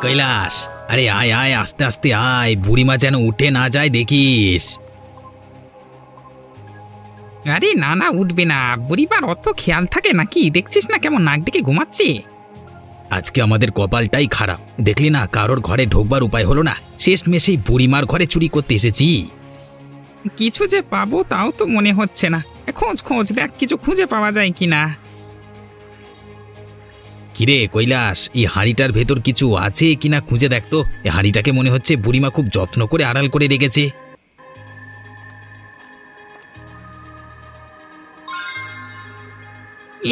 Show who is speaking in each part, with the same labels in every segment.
Speaker 1: কৈলাস, আরে আয় আয়, আস্তে আস্তে আয়, বুড়িমা যেন উঠে না যায় দেখিস।
Speaker 2: আরে না না, উঠবে না। বুড়িবার অত খেয়াল থাকে নাকি? দেখছিস না কেমন নাক ডেকে ঘুমাচ্ছে।
Speaker 1: আজকে আমাদের কপালটাই খারাপ, দেখলি না, কারোর ঘরে ঢোকবার উপায় হলো না, শেষমেশ এই বুড়িমার ঘরে চুরি করতে এসেছি।
Speaker 2: কিছু যে পাবো তাও তো মনে হচ্ছে না। খোঁজ খোঁজ দেখ, কিছু খুঁজে পাওয়া যায় কিনা।
Speaker 1: কিরে কৈলাস, এই হাঁড়িটার ভেতর কিছু আছে কিনা খুঁজে দেখ তো। এই হাঁড়িটাকে মনে হচ্ছে বুড়িমা খুব যত্ন করে আড়াল করে রেখেছে।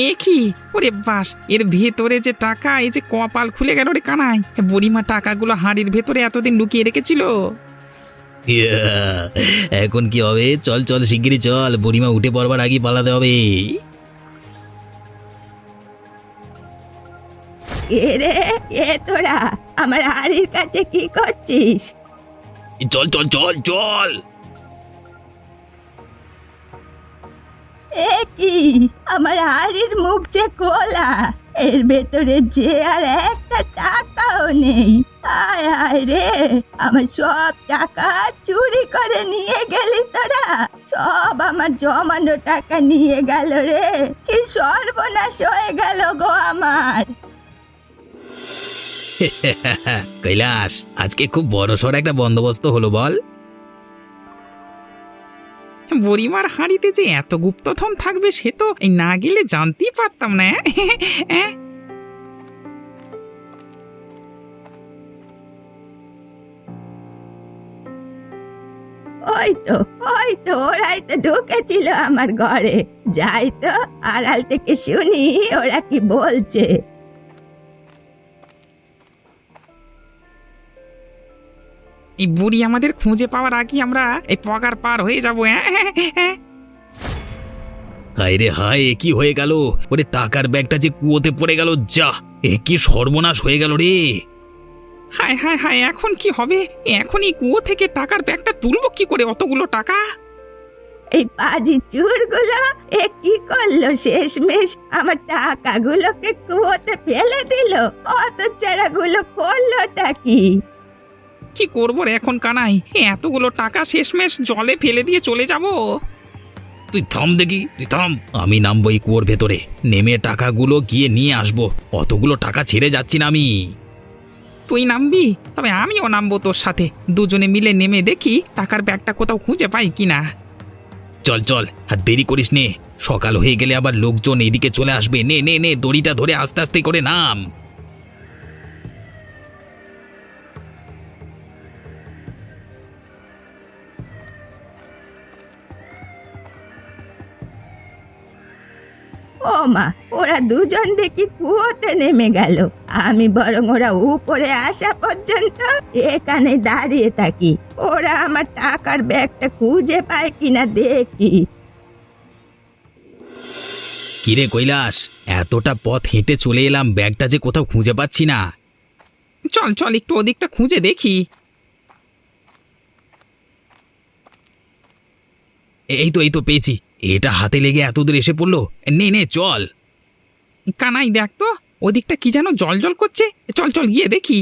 Speaker 2: এ কি? ওরে বাস, এর ভেতরে যে টাকা! এই যে কপাল খুলে গেল রে কানাই। বুড়িমা টাকাগুলো হাঁড়ির ভেতরে এতদিন লুকিয়ে রেখেছিল।
Speaker 1: ইয়া, এখন কি হবে? চল চল, শিগগিরই চল, বুড়িমা উঠে পড়বার আগে পালাতে হবে।
Speaker 3: এ রে, এ তোরা আমার হাড়ির কাছে কি করছিস?
Speaker 1: চল চল চল চল।
Speaker 3: এ কি, আমার হাড়ির মুখ যে খোলা, এর ভেতরে যে আর একটা টাকাও নেই। আয় আয় রে, আমার সব টাকা চুরি করে নিয়ে গেলি তোরা। সব আমার জমানো টাকা নিয়ে গেল রে। কি সর্বনাশ হয়ে গেল গো আমার।
Speaker 1: কৈলাস, আজকে খুব বড়সড় একটা বন্দোবস্ত হলো বল।
Speaker 2: বুড়িমার হাঁড়িতে যে এত গুপ্তধন থাকবে সে তো এই না গেলে জানতেই পারতাম না।
Speaker 3: ওই তো ওরাই তো ঢুকেছিল আমার ঘরে। যাই তো আড়াল থেকে শুনি ওরা কি বলছে।
Speaker 2: এই বুড়ি আমাদের খুঁজে পাওয়ার আগে আমরা এই পগার পার হয়ে যাবো।
Speaker 1: হায় রে হায়, এ কি হয়ে গেল? ওরে টাকার ব্যাগটা যে কুয়োতে পড়ে গেল। যা, এ কি সর্বনাশ হয়ে গেল রে।
Speaker 2: হায় হায় হায়, এখন কি হবে? এখন এই কুয়ো থেকে টাকার ব্যাগটা তুলবো কি করে, অতগুলো টাকা?
Speaker 3: এই পাজি চুরগুলো এ কি করলো? শেষমেশ আমার টাকাগুলোকে কুয়োতে ফেলে দিল। অত চারাগুলো করলোটা কি?
Speaker 2: কি করবো রে এখন কানাই? এতগুলো টাকা শেষমেশ জলে ফেলে দিয়ে চলে যাব?
Speaker 1: তুই থাম দেখি, তুই থাম। আমি নামবো এই কুয়োর ভেতরে, নেমে টাকাগুলো গিয়ে নিয়ে আসবো। অতগুলো টাকা ছেড়ে যাচ্ছি না আমি।
Speaker 2: তুই নামবি? তবে আমিও নামবো তোর সাথে। দুজনে মিলে নেমে দেখি টাকার ব্যাগটা কোথাও খুঁজে পাই কিনা।
Speaker 1: চল চল, আর দেরি করিস নে, সকাল হয়ে গেলে আবার লোকজন এদিকে চলে আসবে। নে নে নে, দড়িটা ধরে আস্তে আস্তে করে নাম।
Speaker 3: ও মা, ওরা দুজন দেখি কুয়োতে নেমে গেল। আমি বরং ওরা উপরে আসা পর্যন্ত এখানে দাঁড়িয়ে থাকি। ওরা আমার টাকার ব্যাগটা খুঁজে পায় কিনা দেখি।
Speaker 1: কিরে কৈলাস, এতটা পথ হেঁটে চলে এলাম, ব্যাগটা যে কোথাও খুঁজে পাচ্ছি না।
Speaker 2: চল চল, একটু ওদিকটা খুঁজে দেখি।
Speaker 1: এই তো পেয়েছি। এটা হাতে লেগে এত দূর এসে পড়লো। নে নে চল।
Speaker 2: কানাই দেখ তো, ওদিকটা কি যেন জল জল করছে। চল চল গিয়ে দেখি।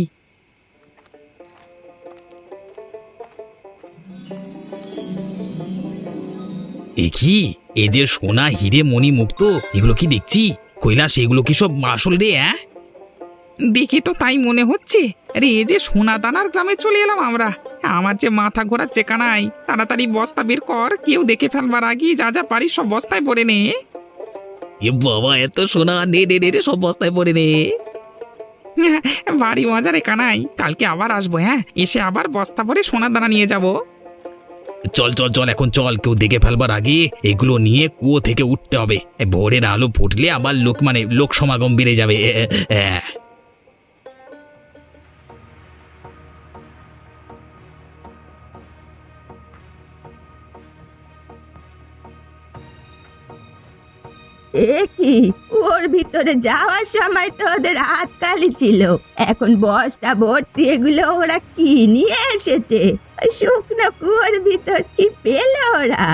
Speaker 1: এ কি? এ যে সোনা হিরে মণি মুক্ত, এগুলো কি দেখছি? কৈলাস, এগুলো কি সব আসল রে?
Speaker 2: দেখে তো তাই মনে হচ্ছে। আরে এ যে সোনা দানার গ্রামে চলে এলাম আমরা। আমার যে মাথা ঘোরাচ্ছে কানাই। তাড়াতাড়ি বস্তা বের কর, কেউ দেখে ফেলবার আগে যা যা পারিস সব বস্তায় ভরে নে।
Speaker 1: এ বাবা, এত সোনা! নে নে নে নে, সব বস্তায় পড়ে নে।
Speaker 2: ভারী মজা রে কানাই। কালকে আবার আসবো, হ্যাঁ, এসে আবার বস্তা ভরে সোনা দানা নিয়ে যাব।
Speaker 1: চল চল চল, এখন চল, কেউ দেখে ফেলবার আগে এগুলো নিয়ে কুয়ো থেকে উঠতে হবে। ভোরের আলো ফুটলে আবার লোক সমাগম বেড়ে যাবে।
Speaker 3: এ কি, ওর ভিতরে যাওয়ার সময় তো ওদের হাত খালি ছিল। এখন বস্তা ভর্তি এগুলো ওরা কি নিয়ে এসেছে? ওই শুকনো কুয়োর ভিতর কি পেল ওরা?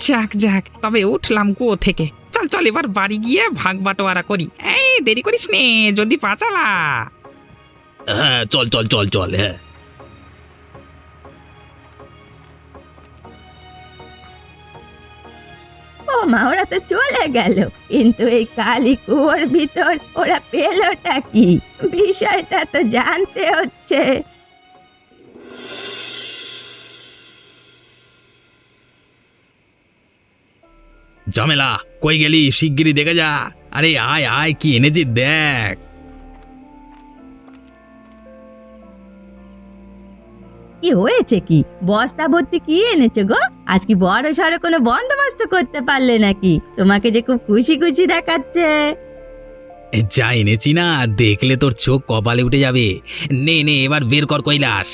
Speaker 2: যাক যাক, তবে উঠলাম কুয়ো থেকে। চল চল, এবার বাড়ি গিয়ে ভাগ বাটোয়ারা করি। এই দেরি করিস নে, যদি পাচালা।
Speaker 1: হ্যাঁ চল চল চল চল হ্যাঁ।
Speaker 3: ও মা, ওরা তো চলে গেল, কিন্তু এই কালী কুয়োর ভিতর ওরা পেলোটা কি? বিষয়টা তো জানতে হচ্ছে।
Speaker 1: ঝামেলা, কই গেলি? শিগগিরই দেখে যা। আরে আয় আয়, কি এনেছি দেখ।
Speaker 3: কি হয়েছে? কি বস্তা ভর্তি কি এনেছো গো? আজ কি বড় সড়ো কোনো বন্দোবস্ত করতে পারলে নাকি? তোমাকে যে খুব খুশি খুশি দেখাচ্ছে।
Speaker 1: যা এনেছি না, দেখলে তোর চোখ কপালে উঠে যাবে। নে নে, এবার বের কর কৈলাস।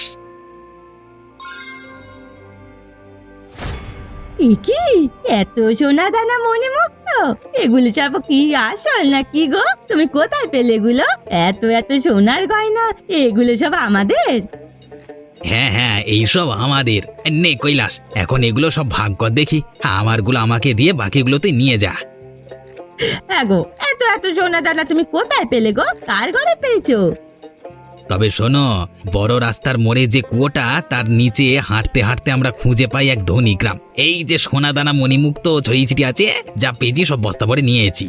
Speaker 3: এ কি এত সোনা দানা মণিমুক্ত? এগুলো সব কি আসল না কি গো? তুমি কোথায় পেলে এগুলো? এত এত সোনার গয়না, এগুলো সব আমাদের?
Speaker 1: হ্যাঁ হ্যাঁ, এইসব আমাদের। নে কৈলাস, এখন এগুলো সব ভাগ কর দেখি। আমারগুলো আমাকে দিয়ে, বাকিগুলো তুই নিয়ে যা।
Speaker 3: হ্যাঁ গো, এত এত সোনা দানা তুমি কোথায় পেলে গো? কার ঘরে পেয়েছো?
Speaker 1: তবে শোনো, বড় রাস্তার মোড়ে যে কুয়োটা, তার নিচে হাঁটতে হাঁটতে আমরা খুঁজে পাই এক ধনী গ্রাম। এই যে সোনাদানা মণিমুক্ত ছড়িয়ে ছিটিয়ে আছে, যা পেয়েছি সব বস্তা ভরে নিয়েছি।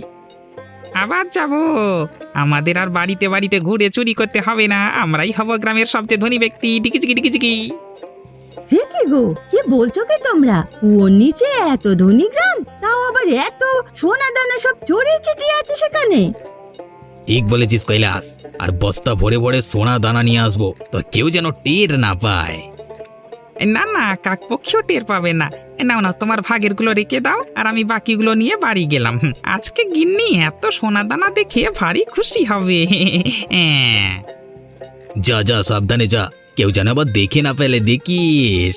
Speaker 2: আবার যাব? আমাদের আর বাড়িতে বাড়িতে ঘুরে চুরি করতে হবে না, আমরাই হব গ্রামের সবচেয়ে ধনী ব্যক্তি। টিকিচিকি টিকিচিকি।
Speaker 3: সে কি গো, কি বলছো কি তোমরা? ওর নিচে এত ধনী গ্রাম, তাও আবার এত সোনা দানা সব ছড়িয়ে ছিটিয়ে আছে সেখানে?
Speaker 1: ঠিক বলেছিস কৈলাস, আর বস্তা ভরে ভরে সোনা দানা নিয়ে আসবো, তো কেউ যেন টের না পায়।
Speaker 2: না না, কাকপক্ষীও টের পাবে না। নাও না, তোমার ভাগের গুলো রেখে দাও, আর আমি বাকিগুলো নিয়ে বাড়ি গেলাম। আজকে গিন্নি এত সোনা দানা দেখে ভারী খুশি হবে।
Speaker 1: যা যা, সাবধানে যা, কেউ যেন আবার দেখে না ফেলে, দেখিস।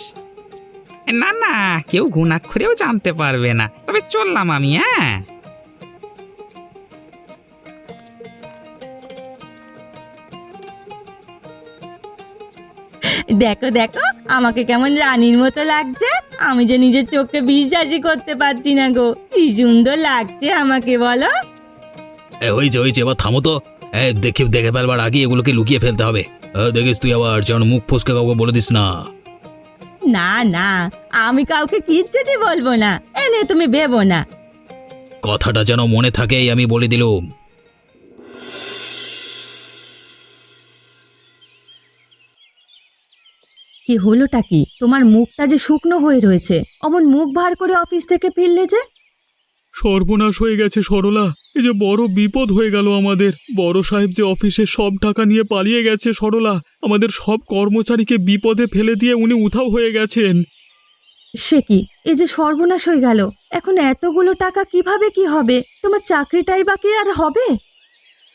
Speaker 2: না না, কেউ ঘুণাক্ষরেও জানতে পারবে না। তবে চললাম আমি। হ্যাঁ,
Speaker 3: দেখো দেখো, আমাকে কেমন রানীর মতো লাগছে। আমি যে নিজের চোখে বিশ্বাসই করতে পারছি না গো, কি সুন্দর লাগছে আমাকে, বলো।
Speaker 1: হয়েছে হয়েছে, এবার থামো তো। দেখে দেখে ফেলবার আগে এগুলোকে লুকিয়ে ফেলতে হবে। দেখিস তুই আবার যেন মুখ ফসকে কাউকে বলে দিস না।
Speaker 3: না না, আমি কাউকে কিচ্ছুটি বলবো না, এনে তুমি ভেবো না।
Speaker 1: কথাটা যেন মনে থাকে, আমি বলে দিলুম।
Speaker 3: কি হলোটা কি? তোমার মুখটা যে শুকনো হয়ে রয়েছে, অমন মুখ ভার করে অফিস থেকে ফিরলে যে?
Speaker 4: সর্বনাশ হয়ে গেছে সরলা, এই যে বড় বিপদ হয়ে গেল আমাদের। বড় সাহেব যে অফিসে সব টাকা নিয়ে পালিয়ে গেছে সরলা, আমাদের সব কর্মচারীকে বিপদে ফেলে দিয়ে উনি উধাও হয়ে গেছেন।
Speaker 3: সে কি, এই যে সর্বনাশ হয়ে গেল! এখন এতগুলো টাকা কিভাবে কি হবে? তোমার চাকরিটাই বাকি আর হবে?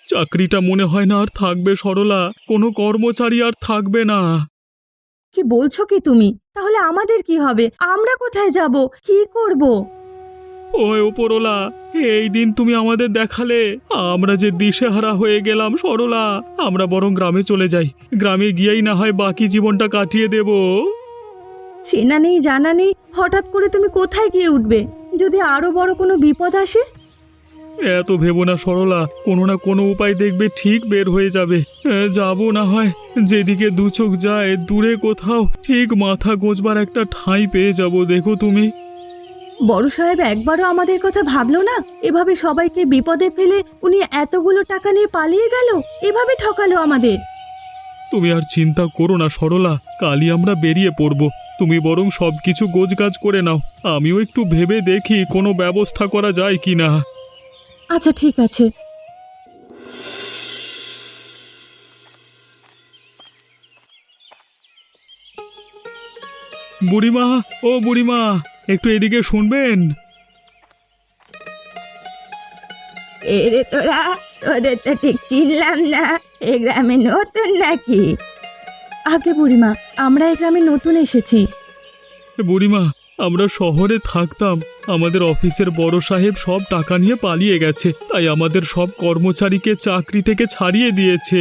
Speaker 4: চাকরিটা মনে হয় না আর থাকবে সরলা, কোনো কর্মচারী আর থাকবে না।
Speaker 3: কি বলছো কি তুমি? তাহলে আমাদের কি হবে? আমরা কোথায় যাব? কি করব?
Speaker 4: ওই ওপরওয়ালা, এই দিন তুমি আমাদের দেখালে, আমরা যে দিশেহারা হয়ে গেলাম সরলা। আমরা বরং গ্রামে চলে যাই, গ্রামে গিয়েই না হয় বাকি জীবনটা কাটিয়ে দেব।
Speaker 3: চেনা নেই জানা নেই, হঠাৎ করে তুমি কোথায় গিয়ে উঠবে? যদি আরো বড় কোনো বিপদ আসে?
Speaker 4: এত ভেবো না সরলা, কোনো না কোনো উপায় দেখবে ঠিক বের হয়ে যাবে। যাবো না হয়, যেদিকে দু চোখ যায় দূরে কোথাও ঠিক মাথা গোঁজবার একটা ঠাঁই পেয়ে যাব, দেখো তুমি।
Speaker 3: বড় সাহেব একবারও আমাদের কথা ভাবলো না? এভাবে সবাইকে বিপদে ফেলে উনি এতগুলো টাকা নিয়ে পালিয়ে গেল, এভাবে ঠকালো আমাদের।
Speaker 4: তুমি আর চিন্তা করো না সরলা, কালই আমরা বেরিয়ে পড়ব। তুমি বরং সবকিছু গোছগাছ করে নাও, আমিও একটু ভেবে দেখি কোনো ব্যবস্থা করা যায় কিনা।
Speaker 3: আচ্ছা ঠিক আছে।
Speaker 4: বুড়িমা, ও বুড়িমা, একটু এদিকে শুনবেন।
Speaker 3: এরে তোরা, তোদের তো ঠিক চিনলাম না। এই গ্রামে নতুন নাকি? আগে বুড়িমা, আমরা এই গ্রামে নতুন এসেছি।
Speaker 4: বুড়িমা, আমরা শহরে থাকতাম, আমাদের অফিসের বড় সাহেব সব টাকা নিয়ে পালিয়ে গেছে, তাই আমাদের সব কর্মচারীকে চাকরি থেকে ছাড়িয়ে দিয়েছে।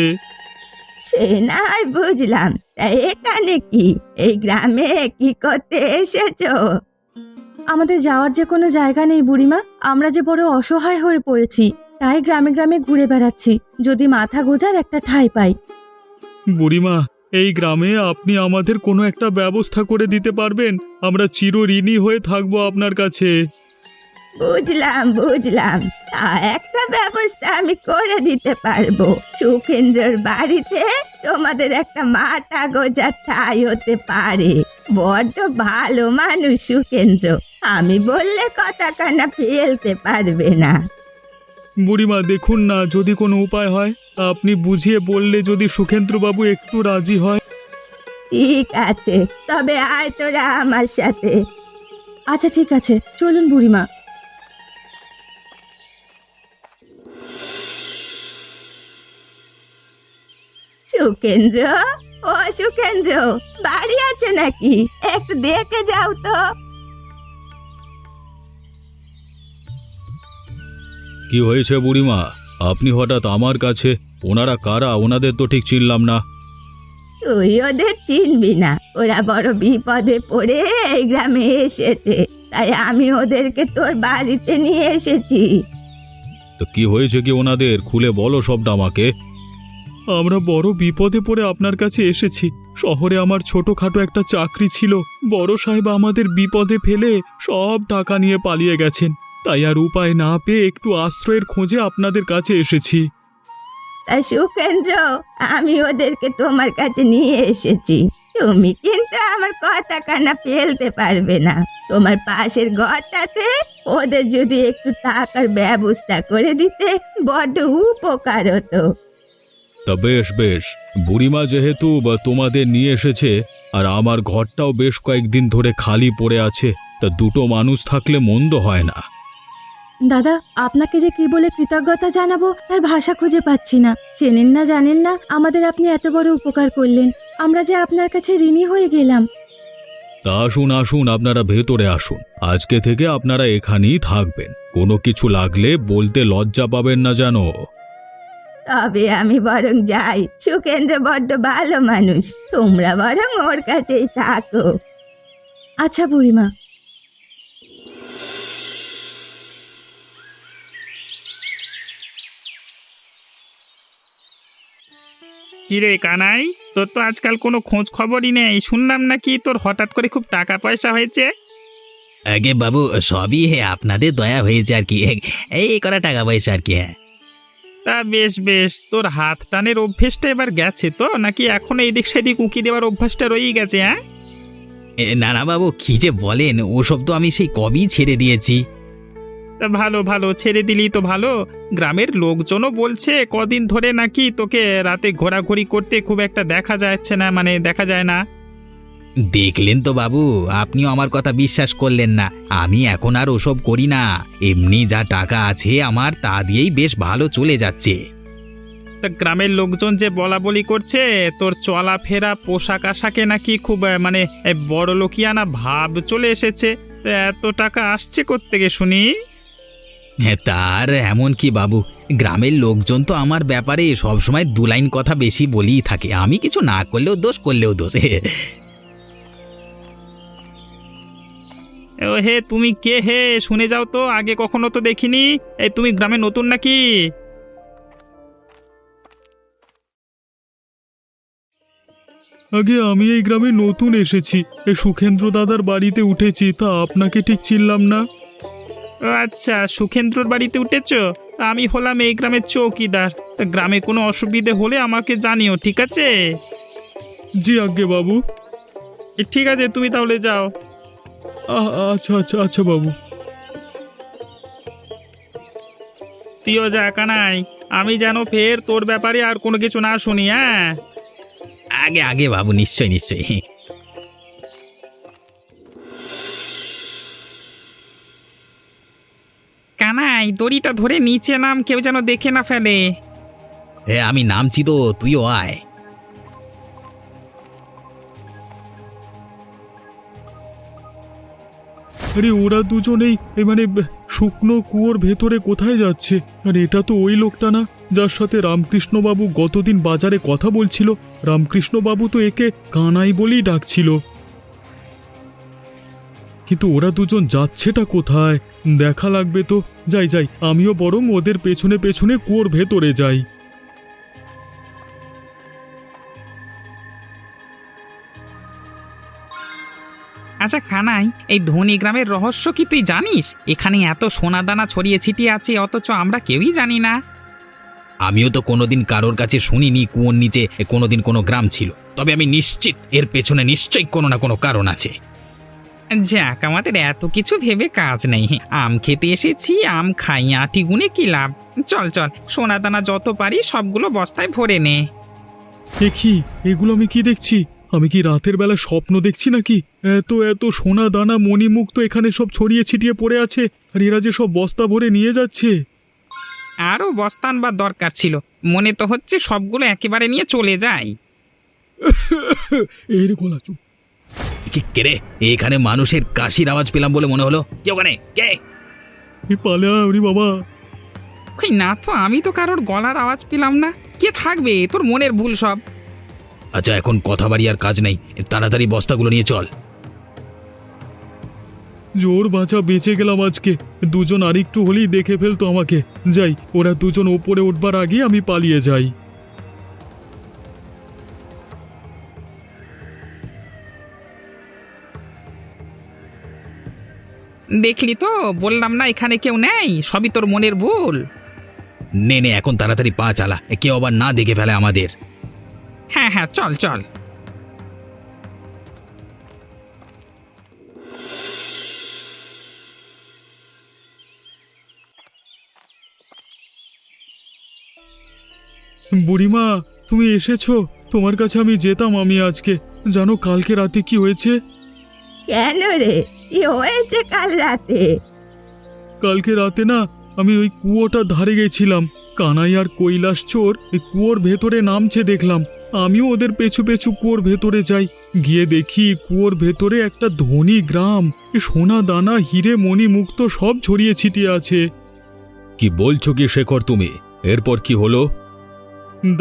Speaker 3: সে নাই বুঝলাম, তা এখানে কি? এই গ্রামে কি করতে এসেছো? আমাদের যাওয়ার যে কোনো জায়গা নেই বুড়িমা, আমরা যে বড় অসহায় হয়ে পড়েছি, তাই গ্রামে গ্রামে ঘুরে বেড়াচ্ছি, যদি মাথা গোঁজার একটা ঠাঁই পাই।
Speaker 4: বুড়িমা, এই গ্রামে আপনি আমাদের কোনো একটা ব্যবস্থা করে দিতে পারবেন? আমরা চিরঋণী হয়ে থাকবো আপনার কাছে।
Speaker 3: বুঝলাম বুঝলাম, তা একটা ব্যবস্থা আমি করে দিতে পারবো। সুখেন্দ্রর বাড়িতে তোমাদের একটা মাথা গোঁজার ঠাঁই হতে পারে। বড্ড ভালো মানুষ সুখেন্দ্র, আমি বললে কথা কানা ফেলতে পারবে না।
Speaker 4: বুড়িমা দেখুন না, যদি কোনো উপায় হয় আপনি বুঝিয়ে বললে যদি সুখেন্দ্রবাবু একটু রাজি হয়।
Speaker 3: ঠিক আছে, তবে আয় তোরা আমার সাথে। আচ্ছা ঠিক আছে, চলুন বুড়িমা। সুখেন্দ্র, ও সুখেন্দ্র, বাড়ি আছে নাকি? একটু দেখে যাও তো।
Speaker 4: কি হয়েছে বুড়িমা? আপনি হঠাৎ আমার কাছে? ওনারা কারা? ওনাদের তো ঠিক চিনলাম না।
Speaker 3: তুই ওদের চিনবি না, ওরা বড় বিপদে পড়ে এই গ্রামে এসেছে, তাই আমি ওদেরকে তোর বাড়িতে নিয়ে এসেছি।
Speaker 4: তো কি হয়েছে কি ওনাদের? খুলে বলো সবটা আমাকে। আমরা বড় বিপদে পড়ে আপনার কাছে এসেছি। শহরে আমার ছোটখাটো একটা চাকরি ছিল, বড় সাহেব আমাদের বিপদে ফেলে সব টাকা নিয়ে পালিয়ে গেছেন। তাই আর উপায় না পেয়ে একটু আশ্রয়ের খোঁজে আপনাদের কাছে এসেছি।
Speaker 3: তাই সুখেন্দ্র, আমি ওদেরকে তোমার কাছে নিয়ে এসেছি। তুমি কিন্তু আমার কথা কানা ফেলতে পারবে না। তোমার পাশের ঘরটাতে ওদের যদি একটু টাকার ব্যবস্থা করে দিতে বড্ড উপকার হতো।
Speaker 4: তা বেশ বেশ, বুড়িমা যেহেতু তোমাদের নিয়ে এসেছে, আর আমার ঘরটাও বেশ কয়েকদিন ধরে খালি পড়ে আছে, তা দুটো মানুষ থাকলে মন্দ হয় না।
Speaker 3: দাদা, আপনাকে যে কি বলে কৃতজ্ঞতা জানাবো তার ভাষা খুঁজে পাচ্ছি না। চেনেন না জানেন না, আমাদের আপনি এত বড় উপকার করলেন। আমরা যে আপনার কাছে ঋণী হয়ে গেলাম।
Speaker 4: তা আসুন আসুন, আপনারা ভেতরে আসুন। আজকে থেকে আপনারা এখানেই থাকবেন। কোনো কিছু লাগলে বলতে লজ্জা পাবেন না জানো।
Speaker 3: তবে আমি বরং যাই, সুখেন্দ্র বড্ড ভালো মানুষ, তোমরা বরং ওর কাছেই থাকো। আচ্ছা বুড়িমা।
Speaker 2: কিরে কানাই, তোর তো আজকাল কোনো খোঁজ খবরই নেই। শুনলাম নাকি তোর হঠাৎ করে খুব টাকা পয়সা হয়েছে।
Speaker 1: আগে বাবু, সবই আপনাদের দয়া হয়েছে আর কি। এই করা টাকা পয়সা আর কি।
Speaker 2: তা বেশ বেশ, তোর হাত টানের অভ্যেসটা এবার গেছে তো, নাকি এখন এইদিক সেদিক উঁকি দেওয়ার অভ্যাসটা রয়েই গেছে? হ্যাঁ,
Speaker 1: না না বাবু, কি যে বলেন, ওসব তো আমি সেই কবেই ছেড়ে দিয়েছি।
Speaker 2: তা ভালো ভালো, ছেড়ে দিলি তো ভালো। গ্রামের লোকজনও বলছে কদিন ধরে নাকি তোকে রাতে ঘোরাঘুরি করতে খুব একটা দেখা যাচ্ছে না, মানে দেখা যায় না।
Speaker 1: দেখলেন তো বাবু, আপনিও আমার কথা বিশ্বাস করলেন না। আমি এখন আর ওসব করি না। এমনি যা টাকা আছে আমার, তা দিয়েই বেশ ভালো চলে যাচ্ছে।
Speaker 2: তা গ্রামের লোকজন যে বলা বলি করছে তোর চলাফেরা পোশাক আশাকে নাকি খুব মানে বড় লোকিয়ানা ভাব চলে এসেছে। তা এত টাকা আসছে কোত্থেকে শুনি?
Speaker 1: তার এমন কি বাবু, গ্রামের লোকজন তো আমার ব্যাপারে সবসময় দু লাইন কথা বেশি বলেই থাকে। আমি কিছু না করলেও দোষ, করলেও দোষ।
Speaker 2: ও হে, তুমি কে হে? শুনে যাও তো, আগে কখনো তো দেখিনি। এই তুমি গ্রামে নতুন নাকি?
Speaker 4: আগে আমি এই গ্রামে নতুন এসেছি, এই সুখেন্দ্র দাদার বাড়িতে উঠেছি। তা আপনাকে ঠিক চিনলাম না।
Speaker 2: ও আচ্ছা, সুখেন্দ্রর বাড়িতে উঠেছো? তা আমি হলাম এই গ্রামের চৌকিদার। তা গ্রামে কোনো অসুবিধে হলে আমাকে জানিও, ঠিক আছে?
Speaker 4: জি আজ্ঞে বাবু।
Speaker 2: ঠিক আছে, তুমি তাহলে যাও।
Speaker 4: আচ্ছা আচ্ছা আচ্ছা বাবু।
Speaker 2: তুইও যা কানাই, আমি যেন ফের তোর ব্যাপারে আর কোনো কিছু না শুনি। হ্যাঁ,
Speaker 1: আগে আগে বাবু, নিশ্চয় নিশ্চয়।
Speaker 2: কানাই, দড়িটা ধরে নিচে নাম, কেউ যেন দেখে না ফেলে।
Speaker 1: আমি নামছি তো, তুইও আয়।
Speaker 4: আরে ওরা দুজনেই মানে শুকনো কুয়োর ভেতরে কোথায় যাচ্ছে? আর এটা তো ওই লোকটা না যার সাথে রামকৃষ্ণবাবু গতদিন বাজারে কথা বলছিল। রামকৃষ্ণবাবু তো একে কানাই বলেই ডাকছিল। কিন্তু ওরা দুজন যাচ্ছেটা কোথায়? দেখা লাগবে তো। যাই যাই, আমিও বরং ওদের পেছনে পেছনে কুয়োর ভেতরে যাই।
Speaker 2: আচ্ছা কানাই, এই ধনী গ্রামের রহস্য কি তুই জানিস? এখানে এত সোনা দানা ছড়িয়ে ছিটিয়ে আছে অথচ আমরা কেউই জানি না।
Speaker 1: আমিও তো কোনোদিন কারোর কাছে শুনিনি কুয়োর নিচে কোনোদিন কোনো গ্রাম ছিল, তবে আমি নিশ্চিত এর পেছনে নিশ্চয়ই কোনো না কোনো কারণ আছে।
Speaker 2: যাক, আমাদের এত কিছু ভেবে কাজ নেই। আম খেতে এসেছি, আম খাই, আটি গুনে কি লাভ? চল চল, সোনা দানা যত পারি সবগুলো বস্তায় ভরে নে।
Speaker 4: দেখি এগুলো আমি কি দেখছি? আমি কি রাতের বেলা স্বপ্ন দেখছি নাকি? এত এত সোনা দানা মণিমুক্ত এখানে সব ছড়িয়ে ছিটিয়ে পড়ে আছে, আর এরা যে সব বস্তা ভরে নিয়ে যাচ্ছে।
Speaker 2: আরও বস্তা আনবার দরকার ছিল, মনে তো হচ্ছে সবগুলো একেবারে নিয়ে চলে যাই।
Speaker 4: এই রে গোলা চুপ।
Speaker 1: কে রে? এখানে মানুষের কাশির আওয়াজ পেলাম বলে মনে হলো। কে ওখানে? কে?
Speaker 4: পালে ওরে বাবা।
Speaker 2: কই না তো, আমি তো কারোর গলার আওয়াজ পেলাম না। কে থাকবে? তোর মনের ভুল সব।
Speaker 1: আচ্ছা, এখন কথা বাড়ি আর কাজ নেই, তাড়াতাড়ি বস্তাগুলো নিয়ে চল।
Speaker 4: জোর বাঁচা বেঁচে গেলাম আজকে। দুজন আরেকটু হলেই দেখে ফেলতো আমাকে। যাই, ওরা দুজন ওপরে উঠবার আগে আমি পালিয়ে যাই।
Speaker 2: দেখলি তো, বললাম না এখানে কেউ নেই, সবই তোর মনের ভুল।
Speaker 1: নে নে, এখন তাড়াতাড়ি পা চালা, কেউ আবার না দেখে ফেলে আমাদের।
Speaker 2: হ্যাঁ হ্যাঁ, চল চল।
Speaker 4: বুড়িমা, তুমি এসেছো? তোমার কাছে আমি যেতাম আমি আজকে। জানো কালকে রাতে কি হয়েছে?
Speaker 3: কেন রে, কি হয়েছে কাল রাতে?
Speaker 4: কালকে রাতে না, আমি ওই কুয়োটার ধারে গেছিলাম। কানাই আর কৈলাস চোর এই কুয়োর ভেতরে নামছে দেখলাম। আমিও ওদের পেছু পেছু কুয়োর ভেতরে যাই। গিয়ে দেখি কুয়োর ভেতরে একটা ধনী গ্রাম, সোনা দানা হিরে মণি মুক্ত সব ছড়িয়ে ছিটিয়ে আছে।
Speaker 1: কি বলছো কি শেখর তুমি? এরপর কি হলো?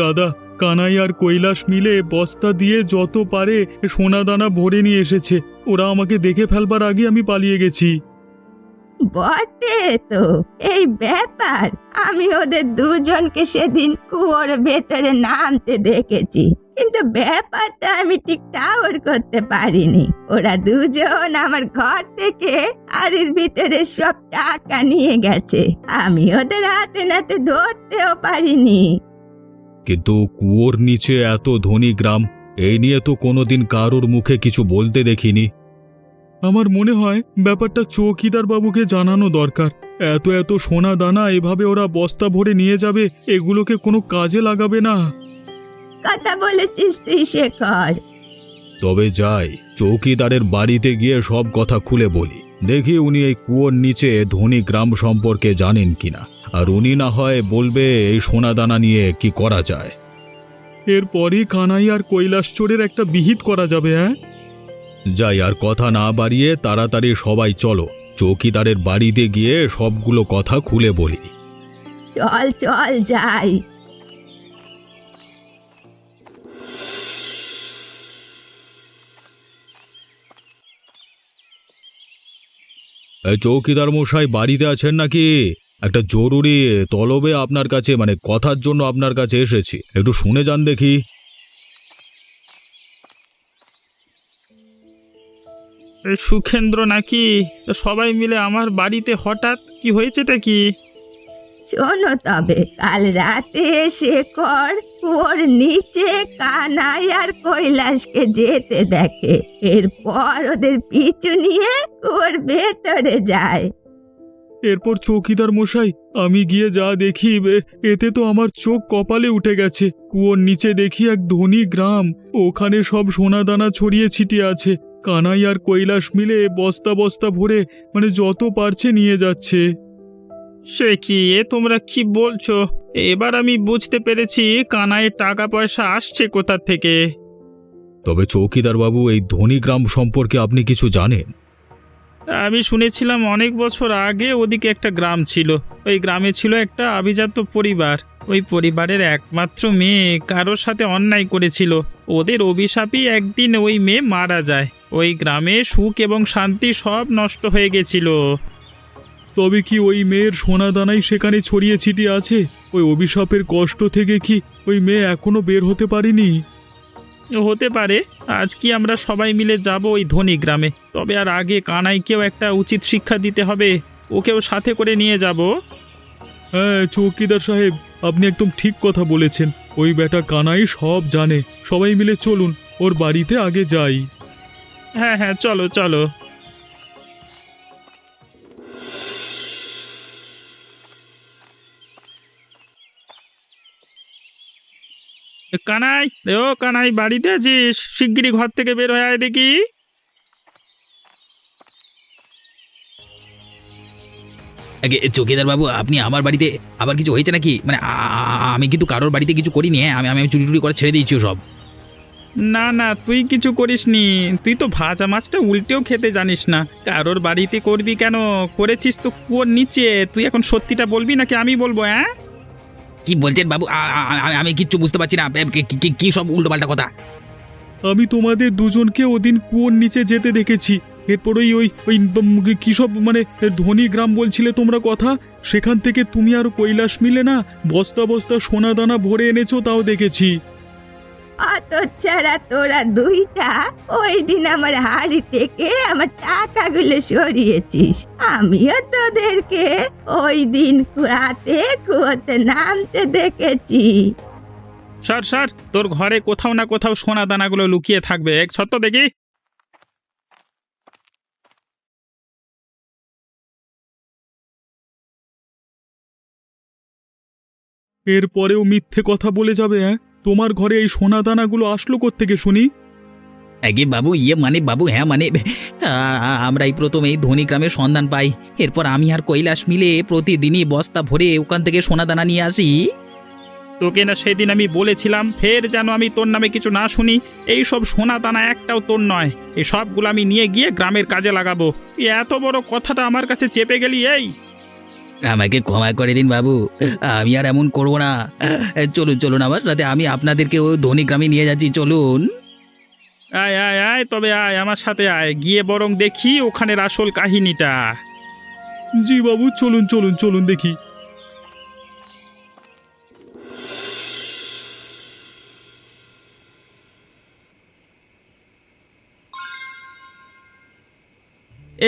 Speaker 4: দাদা, কানাই আর কৈলাস মিলে বস্তা দিয়ে যত পারে সোনা দানা ভরে নিয়ে এসেছে। ওরা আমাকে দেখে ফেলবার আগে আমি পালিয়ে গেছি।
Speaker 3: বটে তো, এই ব্যাপার। আমি ওদের দুজনকে সেদিন কুয়োর ভেতরে নামতে দেখেছি, কিন্তু ব্যাপারটা আমি ঠিক টাওয়ার করতে পারিনি। ওরা দুজন আমার ঘর থেকে আড়ির ভিতরে সব টাকা নিয়ে গেছে। আমি ওদের হাতে নাতে ধরতেও পারিনি।
Speaker 1: কিন্তু কুয়োর নিচে এত ধনী গ্রাম, এই নিয়ে তো কোনোদিন কারোর মুখে কিছু বলতে দেখিনি।
Speaker 4: আমার মনে হয় ব্যাপারটা চৌকিদার বাবুকে জানানো দরকার। এত এত সোনা দানা এভাবে ওরা বস্তা ভরে নিয়ে যাবে, এগুলোকে কোনো কাজে লাগাবে না।
Speaker 3: কথা বলেছিস তুই শেখর।
Speaker 1: তবে যাই, চৌকিদারের বাড়িতে গিয়ে সব কথা খুলে বলি। দেখি উনি এই কুয়োর নিচে ধনী গ্রাম সম্পর্কে জানেন কিনা, আর উনি না হয় বলবে এই সোনা দানা নিয়ে কি করা যায়।
Speaker 4: এরপরই কানাই আর কৈলাস চোরের একটা বিহিত করা যাবে। হ্যাঁ,
Speaker 1: যাই, আর কথা না বাড়িয়ে তাড়াতাড়ি সবাই চলো, চৌকিদারের বাড়িতে গিয়ে সবগুলো কথা খুলে বলি।
Speaker 3: চল চল যাই।
Speaker 1: চৌকিদার মশাই বাড়িতে আছেন নাকি? একটা জরুরি তলবে আপনার কাছে, মানে কথার জন্য আপনার কাছে এসেছি, একটু শুনে যান দেখি।
Speaker 2: সুখেন্দ্র নাকি? সবাই মিলে আমার বাড়িতে হঠাৎ কি হয়েছেটা কি?
Speaker 3: শোনো তবে, কাল রাতে শেখর ওর নিচে কানাই আর কৈলাসকে যেতে দেখে। এরপর ওদের পিছু নিয়ে ওর ভেতরে যায়।
Speaker 4: এরপর চৌকিদার মশাই, আমি গিয়ে যা দেখি এতে তো আমার চোখ কপালে উঠে গেছে। কুয়োর নিচে দেখি এক ধনী গ্রাম, ওখানে সব সোনা দানা ছড়িয়ে ছিটিয়ে আছে। কানাই আর কৈলাস মিলে বস্তা বস্তা ভরে, মানে যত পারছে নিয়ে যাচ্ছে।
Speaker 2: সে কি, এ তোমরা কি বলছো? এবার আমি বুঝতে পেরেছি কানাইয়ের টাকা পয়সা আসছে কোথা থেকে।
Speaker 1: তবে চৌকিদার বাবু, এই ধনী গ্রাম সম্পর্কে আপনি কিছু জানেন?
Speaker 2: আমি শুনেছিলাম অনেক বছর আগে ওদিকে একটা গ্রাম ছিল। ওই গ্রামে ছিল একটা আভিজাত্য পরিবার। ওই পরিবারের একমাত্র মেয়ে কারোর সাথে অন্যায় করেছিল। ওদের অভিশাপই একদিন ওই মেয়ে মারা যায়। ওই গ্রামে সুখ এবং শান্তি সব নষ্ট হয়ে গেছিল।
Speaker 4: তবে কি ওই মেয়ের সোনা দানাই সেখানে ছড়িয়ে ছিটিয়ে আছে? ওই অভিশাপের কষ্ট থেকে কি ওই মেয়ে এখনো বের হতে পারেনি? হতে পারে। আজ কি আমরা সবাই মিলে যাব ওই ধনী গ্রামে, তবে আর আগে কানাইকেও একটা উচিত শিক্ষা দিতে হবে, ওকেও সাথে করে নিয়ে যাব। হ্যাঁ চৌকিদার সাহেব, আপনি একদম ঠিক কথা বলেছেন। ওই বেটা কানাই সব জানে। সবাই মিলে চলুন, ওর বাড়িতে আগে যাই। হ্যাঁ হ্যাঁ, চলো চলো। কানাই, ও কানাই, বাড়িতে আছিস? শিগগিরই ঘর থেকে বের হয়ে আয় দেখি।
Speaker 1: আগে চৌকিদার বাবু, আপনি আমার বাড়িতে আবার কিছু হয়েছে নাকি? মানে আমি কিন্তু কারোর বাড়িতে কিছু করিনি। হ্যাঁ, আমি চুরি টুরি করে ছেড়ে দিয়েছি সব।
Speaker 4: না না, তুই কিছু করিসনি। তুই তো ভাজা মাছটা উল্টেও খেতে জানিস না। কারোর বাড়িতে করবি কেন? করেছিস তো কুয়োর নিচে। তুই এখন সত্যিটা বলবি নাকি আমি বলবো? হ্যাঁ,
Speaker 1: কি বলছেন বাবু? আমি কিচ্ছু বুঝতে পারছি না। কি সব উল্টোপাল্টা কথা?
Speaker 4: আমি তোমাদের দুজনকে ওদিন কুয়োর নিচে যেতে দেখেছি। এরপর ওই ওই ওই কি সব মানে ধনী গ্রাম বলছিলে তোমরা কথা, সেখান থেকে তুমি আর কৈলাস মিলে না বস্তা বস্তা সোনা দানা ভরে এনেছো, তাও দেখেছি।
Speaker 3: অত ছাড়া তোরা দুইটা ওই দিন আমার হাড়ি থেকে আমার টাকাগুলো সরিয়েছিস। আমিও তোদেরকে ওই দিন রাতে কুয়োতে নামতে দেখেছি।
Speaker 4: স্যার স্যার, তোর ঘরে কোথাও না কোথাও সোনা দানাগুলো লুকিয়ে থাকবে। এক সত্য দেখি। এরপরেও মিথ্যে কথা বলে যাবে? হ্যাঁ, তোমার ঘরে এই সোনা দানাগুলো আসলো কোত্থেকে শুনি?
Speaker 1: আগে বাবু, মানে বাবু, হ্যাঁ মানে আমরা এই প্রথম এই ধনী গ্রামের সন্ধান পাই। এরপর আমি আর কৈলাস মিলে প্রতিদিনই বস্তা ভরে ওখান থেকে সোনা দানা নিয়ে আসি।
Speaker 4: তোকে না সেদিন আমি বলেছিলাম, ফের যেন আমি তোর নামে কিছু না শুনি। এই সব সোনা দানা একটাও তোর নয়। এই সবগুলো আমি নিয়ে গিয়ে গ্রামের কাজে লাগাবো। এত বড় কথাটা আমার কাছে চেপে গেলি? এই,
Speaker 1: আমাকে ক্ষমা করে দিন বাবু, আমি আর এমন করব না। চলুন চলুন আমার সাথে, আমি আপনাদেরকে ওই ধনী গ্রামে নিয়ে যাচ্ছি, চলুন।
Speaker 4: আয় আয় আয়, তবে আয় আমার সাথে আয়, গিয়ে বরং দেখি ওখানের আসল কাহিনীটা। জি বাবু, চলুন চলুন চলুন দেখি।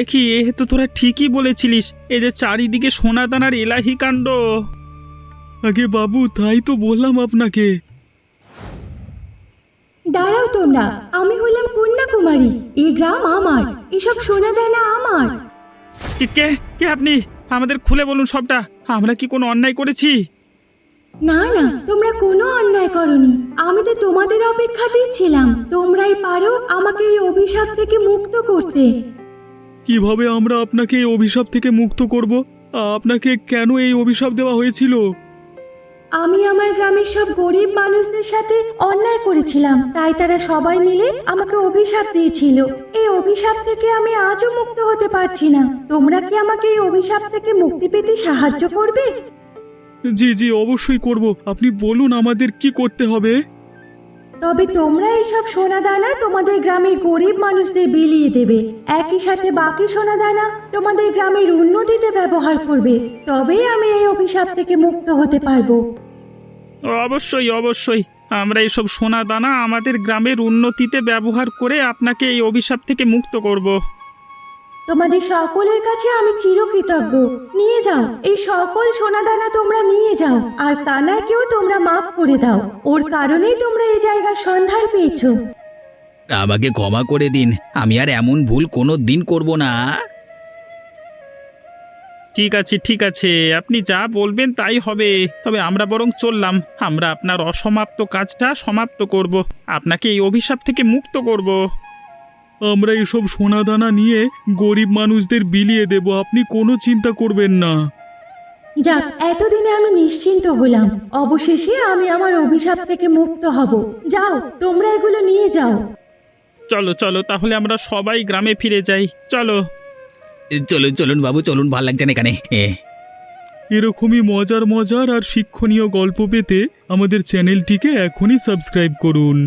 Speaker 4: একি, এ তো তোরা ঠিকই বলেছিলিস। এই যে চারিদিকে সোনা দানার এলাহি কাণ্ড। আগে বাবু, তাই তো বললাম আপনাকে।
Speaker 3: দাঁড়াও তোমরা, আমি হলাম কন্যাকুমারী। এই গ্রাম আমার, এসব সোনা দানা আমার।
Speaker 4: কে কে আপনি? আমাদের খুলে বলুন সবটা। আমরা কি কোনো অন্যায় করেছি?
Speaker 3: না না, তোমরা কোনো অন্যায় করনি। আমি তো তোমাদের অপেক্ষাতেই ছিলাম। তোমরাই পারো আমাকে এই অভিশাপ থেকে মুক্ত করতে।
Speaker 4: কিভাবে আমরা আপনাকে এই অভিশাপ থেকে মুক্ত করব? আপনাকে কেন এই অভিশাপ দেওয়া হয়েছিল?
Speaker 3: আমি আমার গ্রামের সব গরিব মানুষদের সাথে অন্যায় করেছিলাম, তাই তারা সবাই মিলে আমাকে অভিশাপ দিয়েছিল। এই অভিশাপ থেকে আমি আজও মুক্ত হতে পারছি না। তোমরা কি আমাকে এই অভিশাপ থেকে মুক্তি পেতে সাহায্য করবে?
Speaker 4: জি জি, অবশ্যই করব। আপনি বলুন আমাদের কি করতে হবে।
Speaker 3: তবে তোমরা এইসব সোনা দানা তোমাদের গ্রামের গরিব মানুষদের বিলিয়ে দেবে। একই সাথে বাকি সোনা দানা তোমাদের গ্রামের উন্নতিতে ব্যবহার করবে। তবেই আমি এই অভিশাপ থেকে মুক্ত হতে পারবো।
Speaker 4: অবশ্যই অবশ্যই, আমরা এইসব সোনা দানা আমাদের গ্রামের উন্নতিতে ব্যবহার করে আপনাকে এই অভিশাপ থেকে মুক্ত করব।
Speaker 3: তোমাদের সকলের কাছে আমি চিরকৃতজ্ঞ। নিয়ে যাও, এই সকল সোনা দানা তোমরা নিয়ে যাও। আর কানাকেও তোমরা মাফ করে দাও। ওর কারণেই তোমরা এই জায়গার সন্ধান পেয়েছো।
Speaker 1: আমাকে ক্ষমা করে দিন, আমি আর এমন ভুল কোনো দিন করব না।
Speaker 4: ঠিক আছে ঠিক আছে, আপনি যা বলবেন তাই হবে। তবে আমরা বরং চললাম। আমরা আপনার অসমাপ্ত কাজটা সমাপ্ত করব, আপনাকে এই অভিশাপ থেকে মুক্ত করব। আমরা এসব সোনা দানা নিয়ে গরিব মানুষদের বিলিয়ে দেব, আপনি কোনো চিন্তা করবেন না।
Speaker 3: যাক, এতদিনে আমি নিশ্চিন্ত হলাম। অবশেষে আমি আমার অভিশাপ থেকে মুক্ত হব। যাও, তোমরা এগুলো নিয়ে যাও।
Speaker 4: চলো চলো, তাহলে আমরা সবাই গ্রামে ফিরে যাই। চলো
Speaker 1: চলুন চলুন বাবু, চলুন, ভাল লাগছে না এখানে।
Speaker 4: এরকমই মজার মজার আর শিক্ষণীয় গল্প পেতে আমাদের চ্যানেলটিকে এখনই সাবস্ক্রাইব করুন।